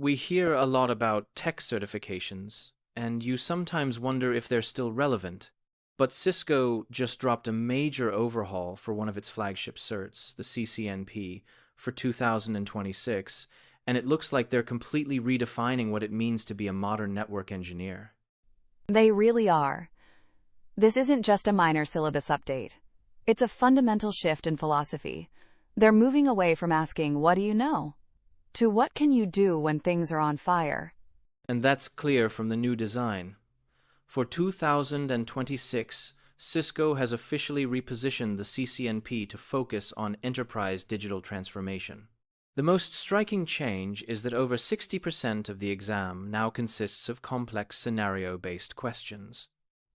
We hear a lot about tech certifications, and you sometimes wonder if they're still relevant. But Cisco just dropped a major overhaul for one of its flagship certs, the CCNP, for 2026, and it looks like they're completely redefining what it means to be a modern network engineer. They really are. This isn't just a minor syllabus update. It's a fundamental shift in philosophy. They're moving away from asking, "What do you know?" to "What can you do when things are on fire?" And that's clear from the new design. For 2026, Cisco has officially repositioned the CCNP to focus on enterprise digital transformation. The most striking change is that over 60% of the exam now consists of complex scenario-based questions.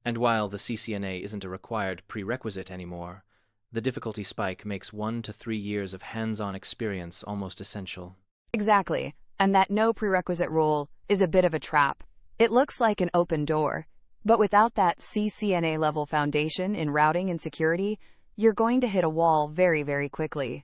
And while the CCNA isn't a required prerequisite anymore, the difficulty spike makes 1 to 3 years of hands-on experience almost essential. Exactly. And that no prerequisite rule is a bit of a trap. It looks like an open door. But without that CCNA level foundation in routing and security, you're going to hit a wall very, very quickly.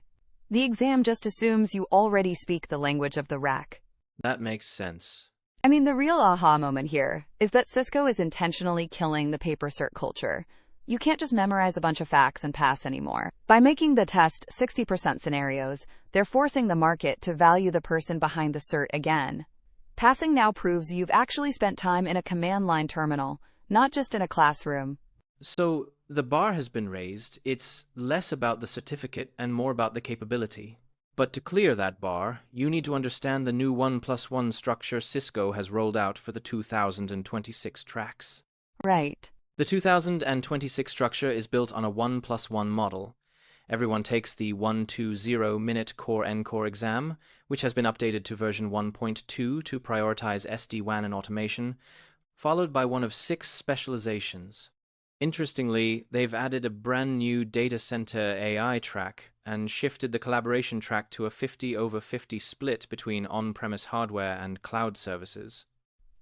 The exam just assumes you already speak the language of the rack. That makes sense. I mean, the real aha moment here is that Cisco is intentionally killing the paper cert culture. You can't just memorize a bunch of facts and pass anymore. By making the test 60% scenarios, they're forcing the market to value the person behind the cert again. Passing now proves you've actually spent time in a command line terminal, not just in a classroom. So the bar has been raised. It's less about the certificate and more about the capability. But to clear that bar, you need to understand the new 1+1 structure Cisco has rolled out for the 2026 tracks. Right. The 2026 structure is built on a 1+1 model. Everyone takes the 120-minute core ENCOR exam, which has been updated to version 1.2 to prioritize SD-WAN and automation, followed by one of 6 specializations. Interestingly, they've added a brand new data center AI track and shifted the collaboration track to a 50/50 split between on-premise hardware and cloud services.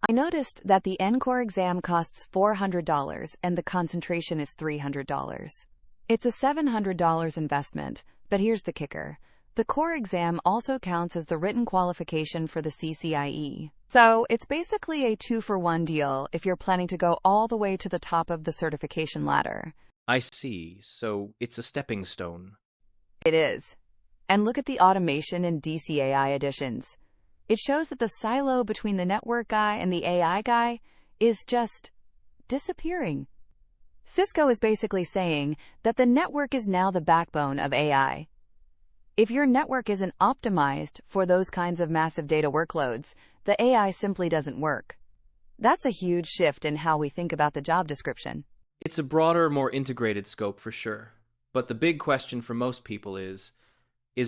I noticed that the ENCOR exam costs $400 and the concentration is $300. It's a $700 investment, but here's the kicker. The core exam also counts as the written qualification for the CCIE. So it's basically a 2-for-1 deal if you're planning to go all the way to the top of the certification ladder. I see, so it's a stepping stone. It is. And look at the automation and DCAI additions. It shows that the silo between the network guy and the AI guy is just disappearing. Cisco is basically saying that the network is now the backbone of AI. If your network isn't optimized for those kinds of massive data workloads, the AI simply doesn't work. That's a huge shift in how we think about the job description. It's a broader, more integrated scope for sure. But the big question for most people is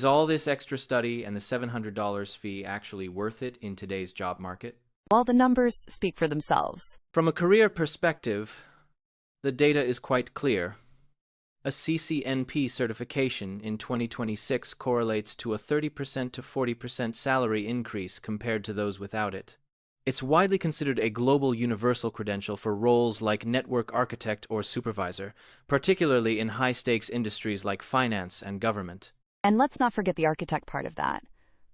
all this extra study and the $700 fee actually worth it in today's job market? Well, the numbers speak for themselves. From a career perspective, the data is quite clear. A CCNP certification in 2026 correlates to a 30% to 40% salary increase compared to those without it. It's widely considered a global universal credential for roles like network architect or supervisor, particularly in high-stakes industries like finance and government. And let's not forget the architect part of that.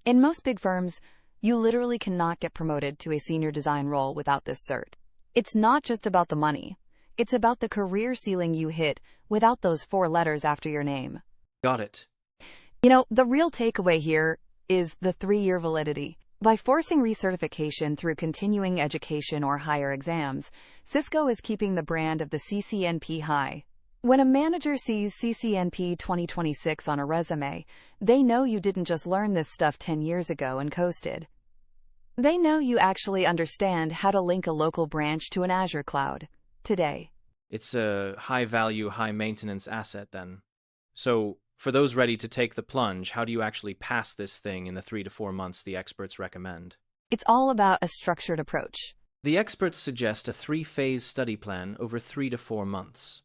In most big firms, you literally cannot get promoted to a senior design role without this cert. It's not just about the money. It's about the career ceiling you hit without those 4 letters after your name. Got it. You know, the real takeaway here is the 3-year validity. By forcing recertification through continuing education or higher exams, Cisco is keeping the brand of the CCNP high. When a manager sees CCNP 2026 on a resume, they know you didn't just learn this stuff 10 years ago and coasted. They know you actually understand how to link a local branch to an Azure cloud today. It's a high-value, high-maintenance asset then. So, for those ready to take the plunge, how do you actually pass this thing in the 3 to 4 months the experts recommend? It's all about a structured approach. The experts suggest a 3-phase study plan over 3 to 4 months.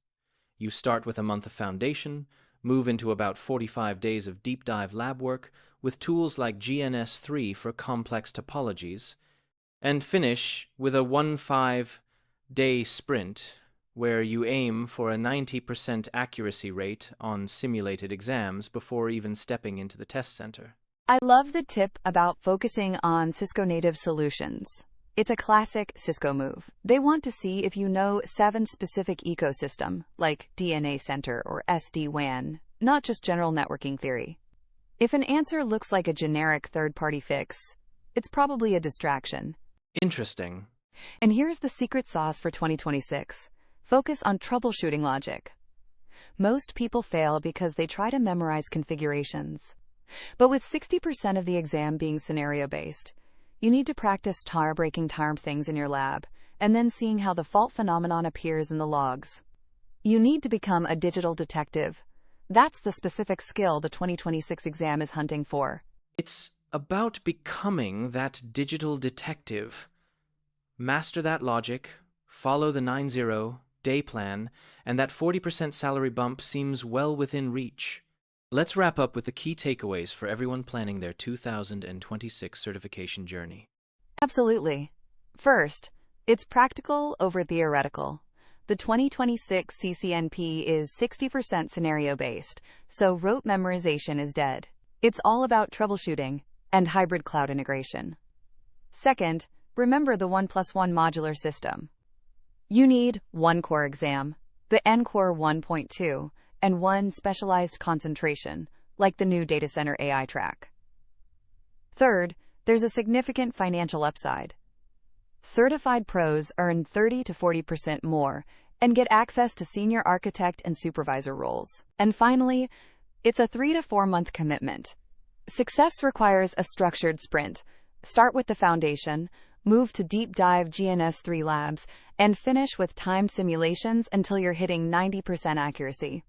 You start with a month of foundation, move into about 45 days of deep dive lab work with tools like GNS3 for complex topologies, and finish with a 15-day sprint where you aim for a 90% accuracy rate on simulated exams before even stepping into the test center. I love the tip about focusing on Cisco native solutions. It's a classic Cisco move. They want to see if you know 7 specific ecosystem, like DNA Center or SD-WAN, not just general networking theory. If an answer looks like a generic third-party fix, it's probably a distraction. Interesting. And here's the secret sauce for 2026. Focus on troubleshooting logic. Most people fail because they try to memorize configurations. But with 60% of the exam being scenario-based, you need to practice tar-breaking things in your lab, and then seeing how the fault phenomenon appears in the logs. You need to become a digital detective. That's the specific skill the 2026 exam is hunting for. It's about becoming that digital detective. Master that logic, follow the 9-0 day plan, and that 40% salary bump seems well within reach. Let's wrap up with the key takeaways for everyone planning their 2026 certification journey. Absolutely. First, it's practical over theoretical. The 2026 CCNP is 60% scenario-based, so rote memorization is dead. It's all about troubleshooting and hybrid cloud integration. Second, remember the 1+1 modular system. You need 1 core exam, the ENCOR 1.2, and 1 specialized concentration, like the new data center AI track. Third, there's a significant financial upside. Certified pros earn 30 to 40% more and get access to senior architect and supervisor roles. And finally, it's a 3 to 4 month commitment. Success requires a structured sprint. Start with the foundation, move to deep dive GNS3 labs, and finish with timed simulations until you're hitting 90% accuracy.